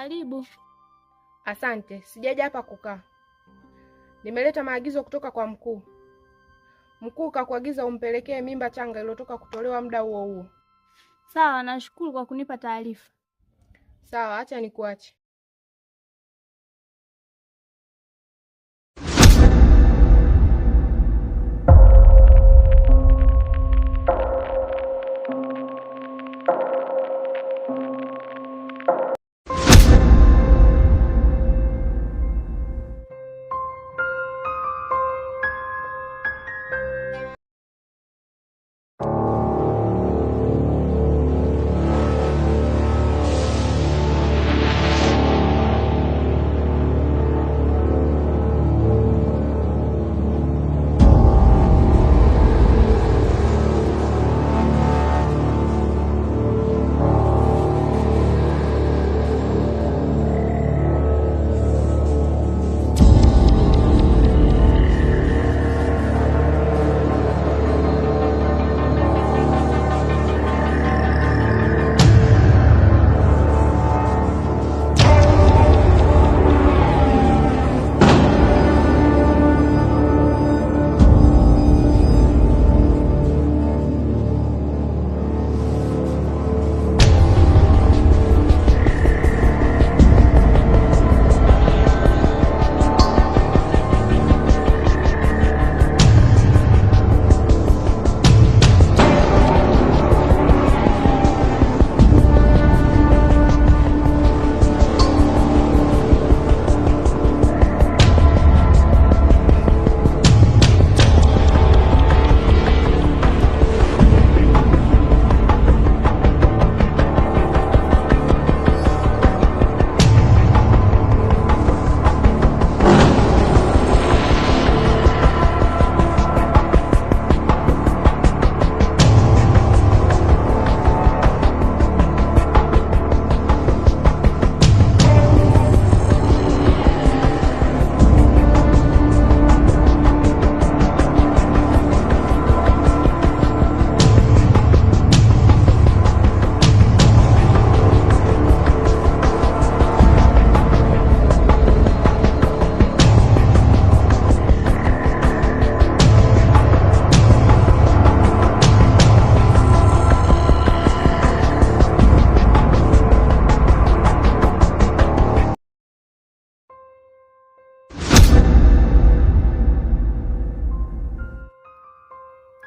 Karibu. Asante, sijaja hapa kukaa. Nimeleta maagizo kutoka kwa mkuu. Mkuu kakuagiza umpelekee mimba changa iliyotoka kutolewa muda huo huo. Sawa, nashukuru kwa kunipa taarifa. Sawa, acha nikuache.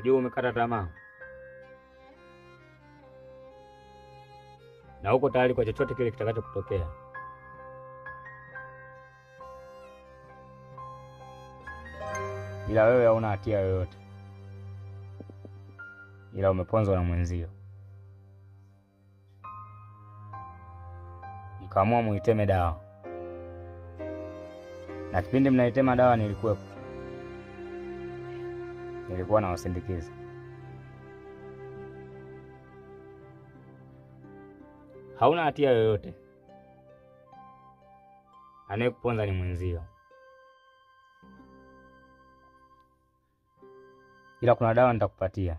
Najua umekata tamaa na uko tayari kwa chochote kile kitakachokutokea. Ila wewe hauna hatia yoyote, ila umeponzwa na mwenzio. Mkaamua muiteme dawa, na kipindi mnaitema dawa nilikuwa nawasindikiza. Hauna hatia yoyote, anayekuponza ni mwenzio. Ila kuna dawa nitakupatia,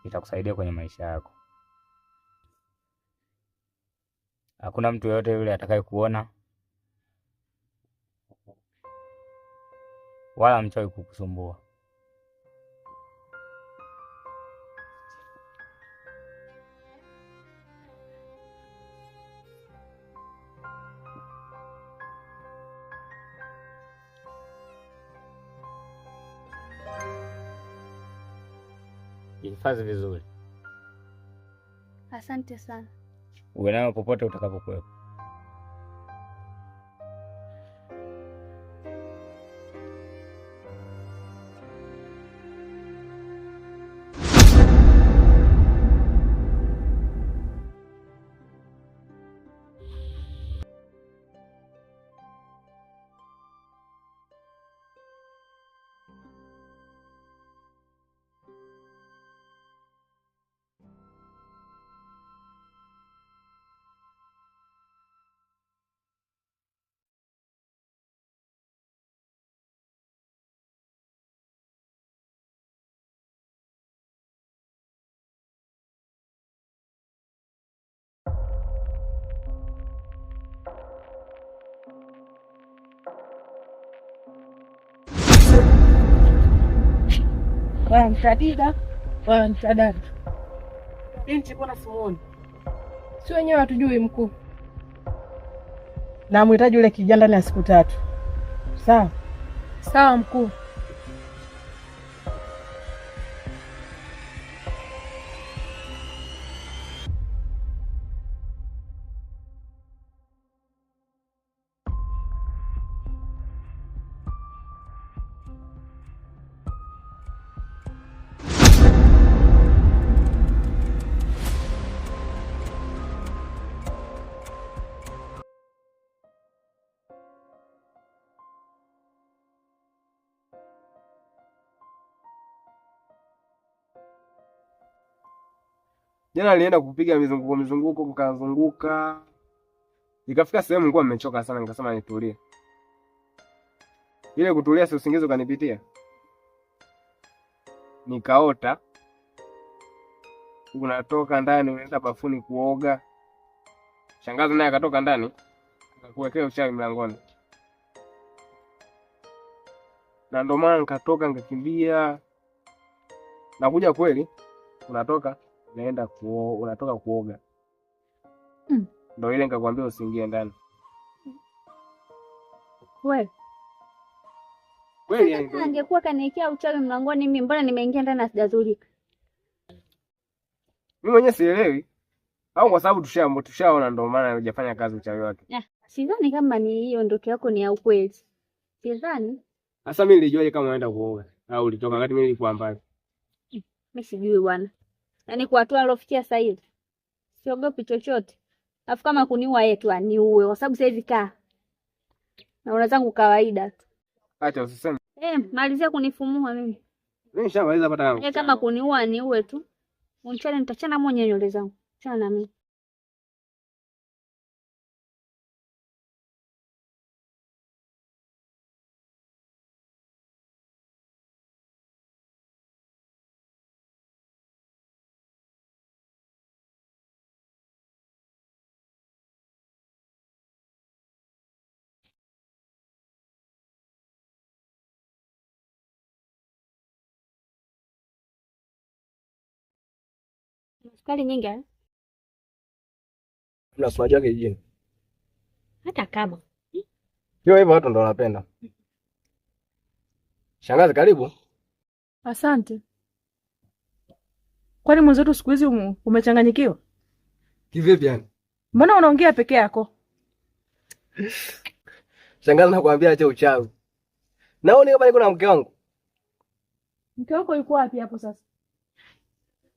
itakusaidia kwenye maisha yako. Hakuna mtu yoyote yule atakaye kuona wala mchawi kukusumbua. Hifadhi vizuri. Asante sana. Uwe nayo popote utakapokuwepo. wanitadida, wanitadada. Binti mbona simuoni? Si wenyewe hatujui mkuu. Na mhitaji yule kijana ndani ya siku 3. Sawa? Sawa mkuu. Jana alienda kupiga mizunguko kukazunguka. Ikafika sehemu nilikuwa nimechoka sana, nikasema nitulie. Ile kutulia si usingizi ukanipitia. Nikaota unatoka ndani unaenda bafuni kuoga. Shangazi naye akatoka ndani akakuwekea uchawi mlangoni. Na ndo maana nikatoka nikakimbia. Nakuja kweli unatoka naenda unatoka kuoga. Ndio ile nikakwambia usiingie ndani. Wewe. Kweli yani angekuwa kaniwekea uchawi mlangoni mimi mbona nimeingia ndani na sijazulika? Mimi mwenyewe sielewi. Au kwa sababu tushaona ndio maana hujafanya kazi uchawi wake. Sidhani kama ni hiyo ndoto yako ni ya ukweli. Sidhani. Sasa mimi nilijuaje kama unaenda kuoga au ulitoka wakati mimi nilikuwa mbali? Mimi sijui bwana. Yaani kwa hatua alofikia sasa hivi. Siogopi chochote. Alafu kama kuniua yetu aniue kwa sababu sasa hivi kaa. Na unazangu kawaida tu. Acha usiseme. Malizia kunifumua mimi. Mimi nishamaliza hapa tayari. Kama kuniua niue tu. Unchana nitachana mwenye nywele zangu. Chana na mimi. Sukari nyingi eh? Unaswaje kijijini? Hata kama. Hiyo hivyo watu ndo wanapenda. Shangazi karibu. Asante. Kwani mwenzetu siku hizi umechanganyikiwa? Kivipi yani? Mbona unaongea peke yako? Shangazi nakwambia acha uchawi. Naona kama niko na mke wangu. Mke wako yuko wapi hapo sasa?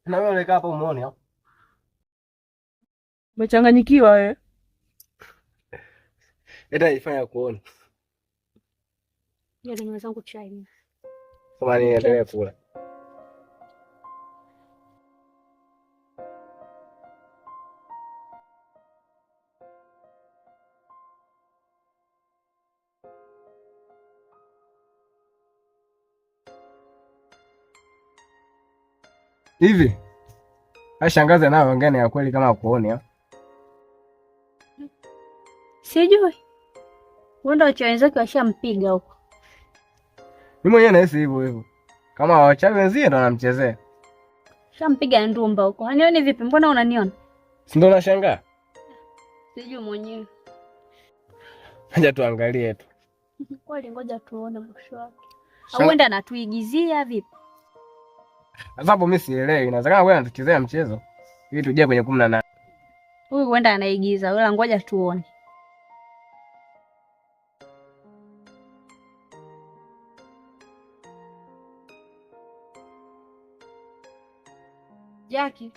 Na wewe unakaa hapo muone hapo. Umechanganyikiwa wewe. Eta ifanya kuona. Ndio nywele zangu chai. Kama ni endelee kula. Hivi. Shangazi anayoongea ni ya kweli kama kuone ha? Sijui. Wenda wachawi wenzake washampiga huko. Mimi mwenyewe nahisi hivyo hivyo. Kama wachawi wenzie ndo wanamchezea. Shampiga ndumba huko. Anioni vipi? Mbona unaniona? Si ndo nashangaa? Sijui mwenyewe. Acha tuangalie tu. Kweli ngoja tuone mwisho wake. Au wenda anatuigizia vipi? Sasa hapo mimi sielewi. Inawezekana wewe unatuchezea mchezo ili tuje kwenye 18. Huyu wenda anaigiza. Wala ngoja tuone. Jackie.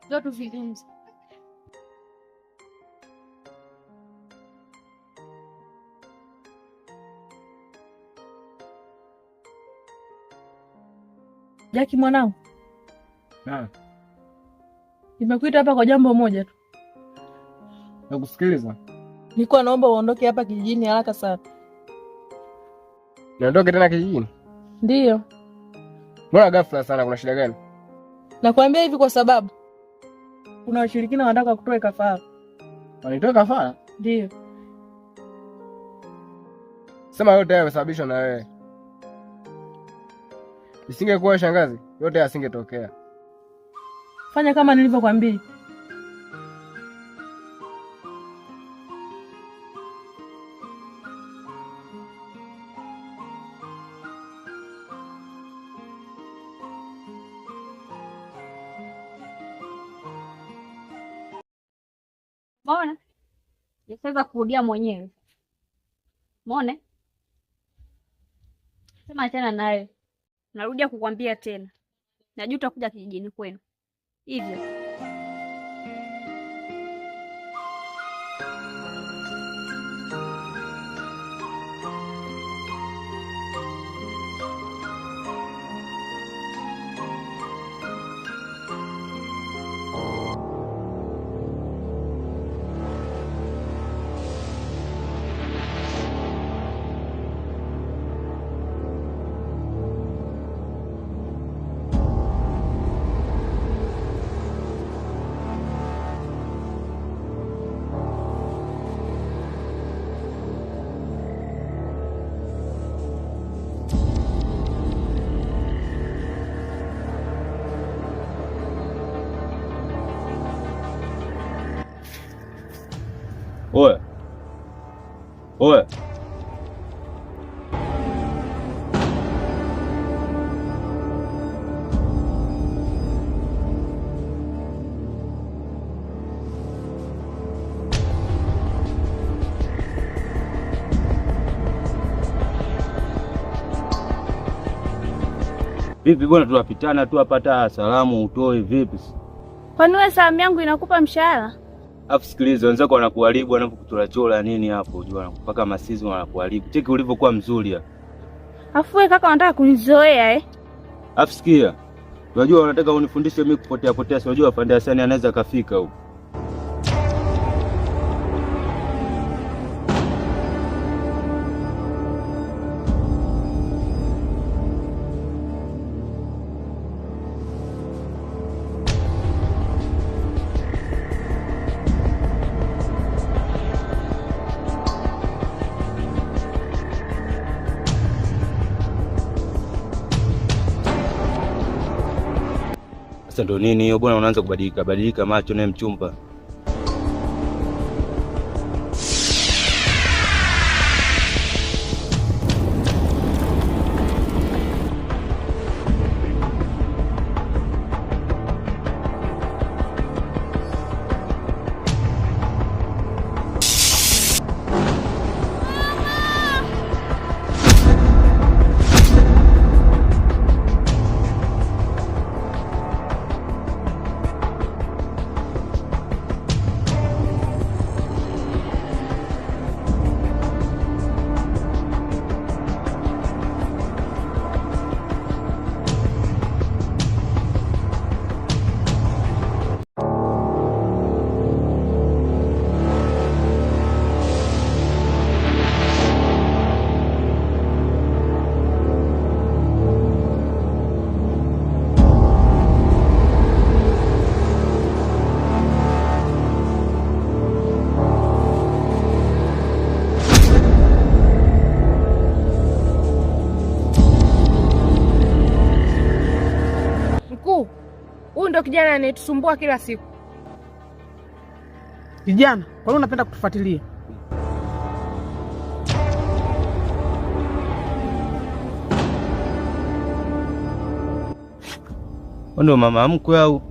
Ndio tuzungumze. Jackie mwanangu. Nimekuita hapa kwa jambo moja tu. Nakusikiliza. Nilikuwa naomba uondoke hapa kijijini haraka sana. Niondoke tena kijijini? Ndiyo. Mbona ghafla sana, kuna shida gani? Nakwambia hivi kwa sababu kuna washirikina wanataka kutoa kafara. Wanitoa kafara? Ndiyo. Sema yote haya yamesababishwa na wewe. Isingekuwa shangazi, yote yasingetokea. Fanya kama nilivyokuambia. Mbona? Sasa kurudia mwenyewe. Mbona? Sema tena naye. Narudia kukwambia tena. Najua utakuja kijijini kwenu. Hivyo. Oe. Oe. Vipi bwana, tunapitana tu hapata salamu utoe vipi? Kwani wewe salamu yangu inakupa mshahara? Afu sikiliza, wenzako wanakuharibu wanapokuchorachola nini hapo, unajua wanakupaka masizi wanakuharibu. Cheki ulivyokuwa mzuri ya. Afu wewe kaka unataka kunizoea Afu sikia. Unajua wanataka unifundishe mimi kupotea potea, si unajua afande Hasani anaweza kafika huko. Sasa ndo nini hiyo bwana, unaanza kubadilika macho naye mchumba. Huyu ndo kijana anayetusumbua kila siku. Kijana, kwa nini unapenda kutufuatilia? Ndio mama mkwe au?